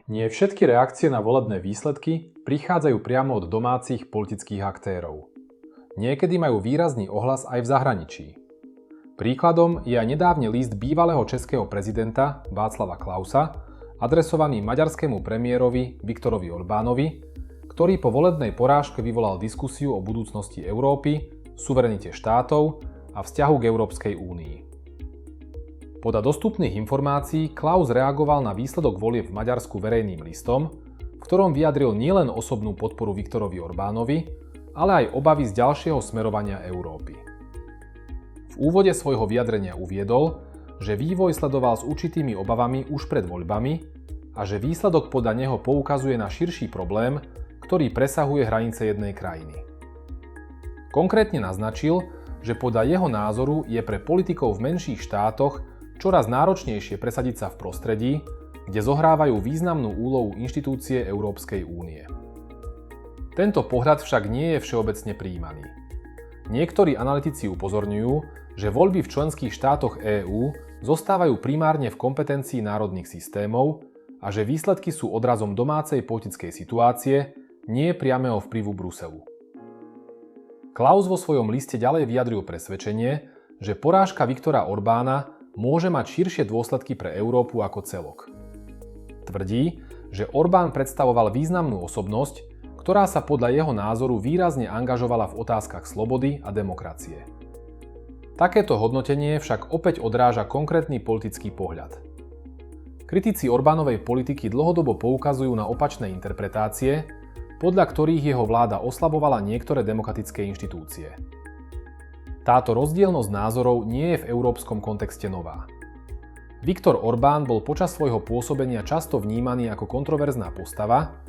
Nie všetky reakcie na volebné výsledky prichádzajú priamo od domácich politických aktérov. Niekedy majú výrazný ohlas aj v zahraničí. Príkladom je aj nedávny list bývalého českého prezidenta Václava Klausa, adresovaný maďarskému premiérovi Viktorovi Orbánovi, ktorý po volebnej porážke vyvolal diskusiu o budúcnosti Európy, suverenite štátov a vzťahu k Európskej únii. Podľa dostupných informácií Klaus reagoval na výsledok volieb v Maďarsku verejným listom, v ktorom vyjadril nielen osobnú podporu Viktorovi Orbánovi, ale aj obavy z ďalšieho smerovania Európy. V úvode svojho vyjadrenia uviedol, že vývoj sledoval s určitými obavami už pred voľbami a že výsledok podľa neho poukazuje na širší problém, ktorý presahuje hranice jednej krajiny. Konkrétne naznačil, že podľa jeho názoru je pre politikov v menších štátoch čoraz náročnejšie presadiť sa v prostredí, kde zohrávajú významnú úlohu inštitúcie Európskej únie. Tento pohľad však nie je všeobecne prijímaný. Niektorí analytici upozorňujú, že voľby v členských štátoch EÚ zostávajú primárne v kompetencii národných systémov a že výsledky sú odrazom domácej politickej situácie, nie priameho vplyvu Bruselu. Klaus vo svojom liste ďalej vyjadril presvedčenie, že porážka Viktora Orbána môže mať širšie dôsledky pre Európu ako celok. Tvrdí, že Orbán predstavoval významnú osobnosť, ktorá sa podľa jeho názoru výrazne angažovala v otázkach slobody a demokracie. Takéto hodnotenie však opäť odráža konkrétny politický pohľad. Kritici Orbánovej politiky dlhodobo poukazujú na opačné interpretácie, podľa ktorých jeho vláda oslabovala niektoré demokratické inštitúcie. Táto rozdielnosť názorov nie je v európskom kontexte nová. Viktor Orbán bol počas svojho pôsobenia často vnímaný ako kontroverzná postava,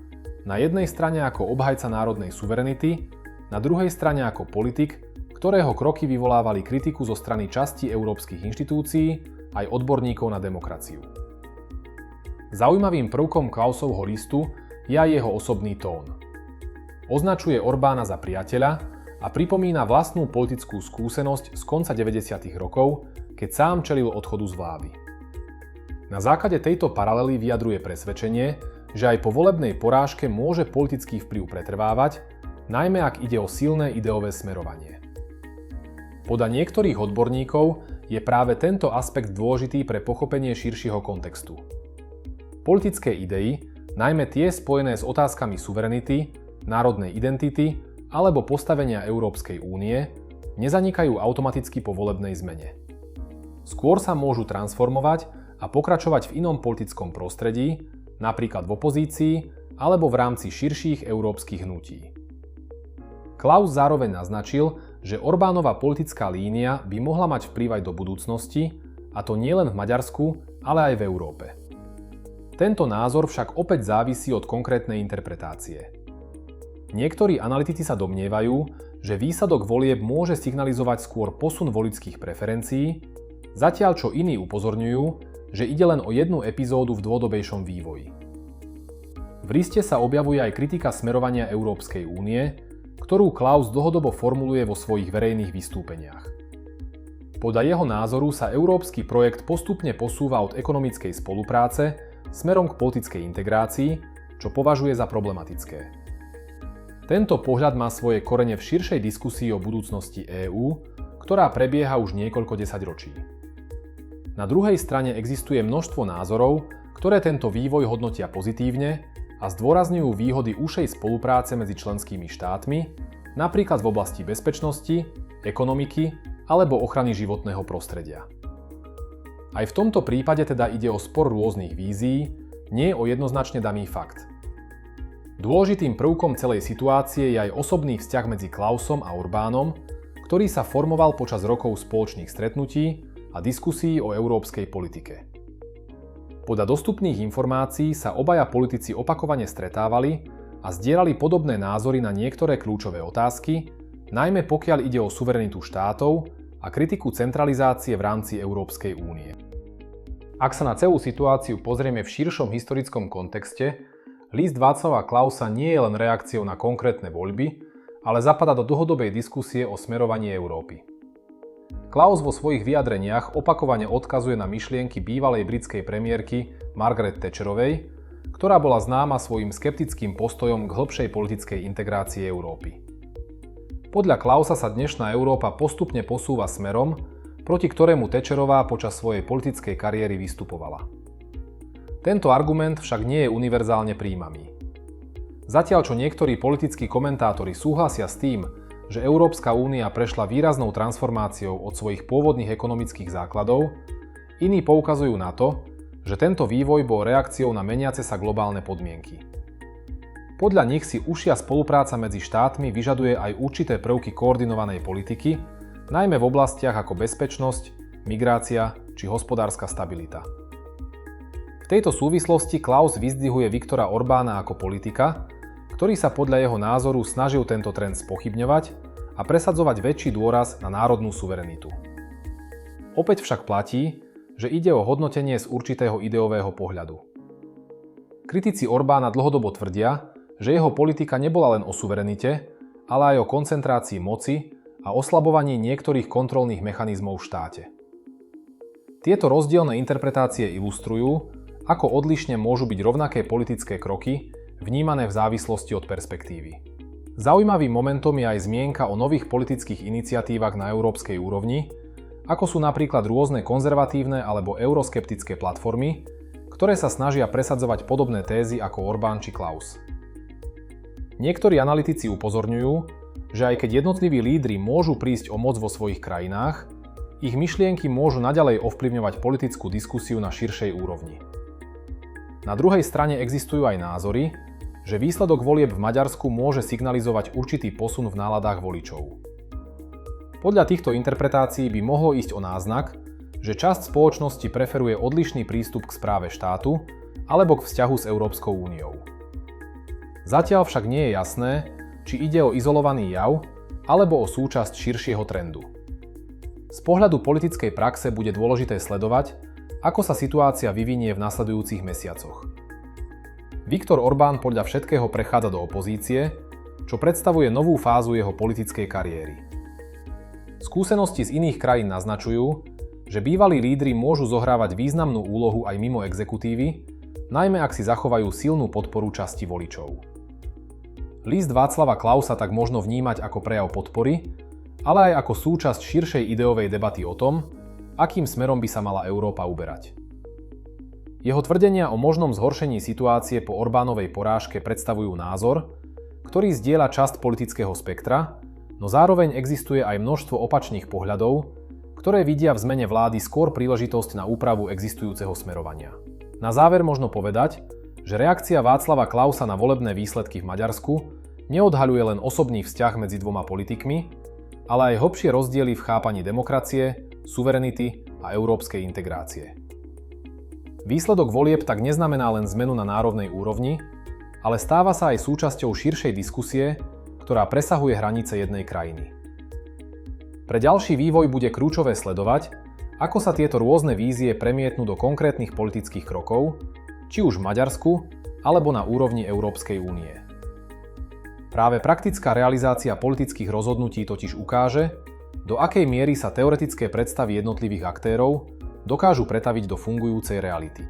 na jednej strane ako obhajca národnej suverenity, na druhej strane ako politik, ktorého kroky vyvolávali kritiku zo strany časti európskych inštitúcií aj odborníkov na demokraciu. Zaujímavým prvkom Klausovho listu je aj jeho osobný tón. Označuje Orbána za priateľa a pripomína vlastnú politickú skúsenosť z konca 90. rokov, keď sám čelil odchodu z vlády. Na základe tejto paralely vyjadruje presvedčenie, že aj po volebnej porážke môže politický vplyv pretrvávať, najmä ak ide o silné ideové smerovanie. Podľa niektorých odborníkov je práve tento aspekt dôležitý pre pochopenie širšieho kontextu. Politické idei, najmä tie spojené s otázkami suverenity, národnej identity alebo postavenia Európskej únie, nezanikajú automaticky po volebnej zmene. Skôr sa môžu transformovať a pokračovať v inom politickom prostredí, napríklad v opozícii alebo v rámci širších európskych hnutí. Klaus zároveň naznačil, že Orbánova politická línia by mohla mať vplyv aj do budúcnosti, a to nielen v Maďarsku, ale aj v Európe. Tento názor však opäť závisí od konkrétnej interpretácie. Niektorí analytici sa domnievajú, že výsledok volieb môže signalizovať skôr posun voličských preferencií, zatiaľ čo iní upozorňujú, že ide len o jednu epizódu v dlhodobejšom vývoji. V liste sa objavuje aj kritika smerovania Európskej únie, ktorú Klaus dlhodobo formuluje vo svojich verejných vystúpeniach. Podľa jeho názoru sa európsky projekt postupne posúva od ekonomickej spolupráce smerom k politickej integrácii, čo považuje za problematické. Tento pohľad má svoje korene v širšej diskusii o budúcnosti EÚ, ktorá prebieha už niekoľko desaťročí. Na druhej strane existuje množstvo názorov, ktoré tento vývoj hodnotia pozitívne a zdôrazňujú výhody úzkej spolupráce medzi členskými štátmi, napríklad v oblasti bezpečnosti, ekonomiky alebo ochrany životného prostredia. Aj v tomto prípade teda ide o spor rôznych vízií, nie o jednoznačne daný fakt. Dôležitým prvkom celej situácie je aj osobný vzťah medzi Klausom a Orbánom, ktorý sa formoval počas rokov spoločných stretnutí a diskusí o európskej politike. Podľa dostupných informácií sa obaja politici opakovane stretávali a zdieľali podobné názory na niektoré kľúčové otázky, najmä pokiaľ ide o suverenitu štátov a kritiku centralizácie v rámci Európskej únie. Ak sa na celú situáciu pozrieme v širšom historickom kontexte, list Václava Klausa nie je len reakciou na konkrétne voľby, ale zapadá do dlhodobej diskusie o smerovaní Európy. Klaus vo svojich vyjadreniach opakovane odkazuje na myšlienky bývalej britskej premiérky Margaret Thatcherovej, ktorá bola známa svojim skeptickým postojom k hĺbšej politickej integrácii Európy. Podľa Klausa sa dnešná Európa postupne posúva smerom, proti ktorému Thatcherová počas svojej politickej kariéry vystupovala. Tento argument však nie je univerzálne prijímaný. Zatiaľ čo niektorí politickí komentátori súhlasia s tým, že Európska únia prešla výraznou transformáciou od svojich pôvodných ekonomických základov, iní poukazujú na to, že tento vývoj bol reakciou na meniace sa globálne podmienky. Podľa nich si užšia spolupráca medzi štátmi vyžaduje aj určité prvky koordinovanej politiky, najmä v oblastiach ako bezpečnosť, migrácia či hospodárska stabilita. V tejto súvislosti Klaus vyzdvihuje Viktora Orbána ako politika, ktorý sa podľa jeho názoru snažil tento trend spochybňovať a presadzovať väčší dôraz na národnú suverenitu. Opäť však platí, že ide o hodnotenie z určitého ideového pohľadu. Kritici Orbána dlhodobo tvrdia, že jeho politika nebola len o suverenite, ale aj o koncentrácii moci a oslabovaní niektorých kontrolných mechanizmov v štáte. Tieto rozdielne interpretácie ilustrujú, ako odlišne môžu byť rovnaké politické kroky vnímané v závislosti od perspektívy. Zaujímavým momentom je aj zmienka o nových politických iniciatívach na európskej úrovni, ako sú napríklad rôzne konzervatívne alebo euroskeptické platformy, ktoré sa snažia presadzovať podobné tézy ako Orbán či Klaus. Niektorí analytici upozorňujú, že aj keď jednotliví lídri môžu prísť o moc vo svojich krajinách, ich myšlienky môžu naďalej ovplyvňovať politickú diskusiu na širšej úrovni. Na druhej strane existujú aj názory, že výsledok volieb v Maďarsku môže signalizovať určitý posun v náladách voličov. Podľa týchto interpretácií by mohlo ísť o náznak, že časť spoločnosti preferuje odlišný prístup k správe štátu alebo k vzťahu s Európskou úniou. Zatiaľ však nie je jasné, či ide o izolovaný jav alebo o súčasť širšieho trendu. Z pohľadu politickej praxe bude dôležité sledovať, ako sa situácia vyvinie v nasledujúcich mesiacoch. Viktor Orbán podľa všetkého prechádza do opozície, čo predstavuje novú fázu jeho politickej kariéry. Skúsenosti z iných krajín naznačujú, že bývalí lídri môžu zohrávať významnú úlohu aj mimo exekutívy, najmä ak si zachovajú silnú podporu časti voličov. List Václava Klausa tak možno vnímať ako prejav podpory, ale aj ako súčasť širšej ideovej debaty o tom, akým smerom by sa mala Európa uberať. Jeho tvrdenia o možnom zhoršení situácie po Orbánovej porážke predstavujú názor, ktorý zdieľa časť politického spektra, no zároveň existuje aj množstvo opačných pohľadov, ktoré vidia v zmene vlády skôr príležitosť na úpravu existujúceho smerovania. Na záver možno povedať, že reakcia Václava Klausa na volebné výsledky v Maďarsku neodhaľuje len osobný vzťah medzi dvoma politikmi, ale aj hlbšie rozdiely v chápaní demokracie, suverenity a európskej integrácie. Výsledok volieb tak neznamená len zmenu na národnej úrovni, ale stáva sa aj súčasťou širšej diskusie, ktorá presahuje hranice jednej krajiny. Pre ďalší vývoj bude kľúčové sledovať, ako sa tieto rôzne vízie premietnú do konkrétnych politických krokov, či už v Maďarsku, alebo na úrovni Európskej únie. Práve praktická realizácia politických rozhodnutí totiž ukáže, do akej miery sa teoretické predstavy jednotlivých aktérov dokážu pretaviť do fungujúcej reality.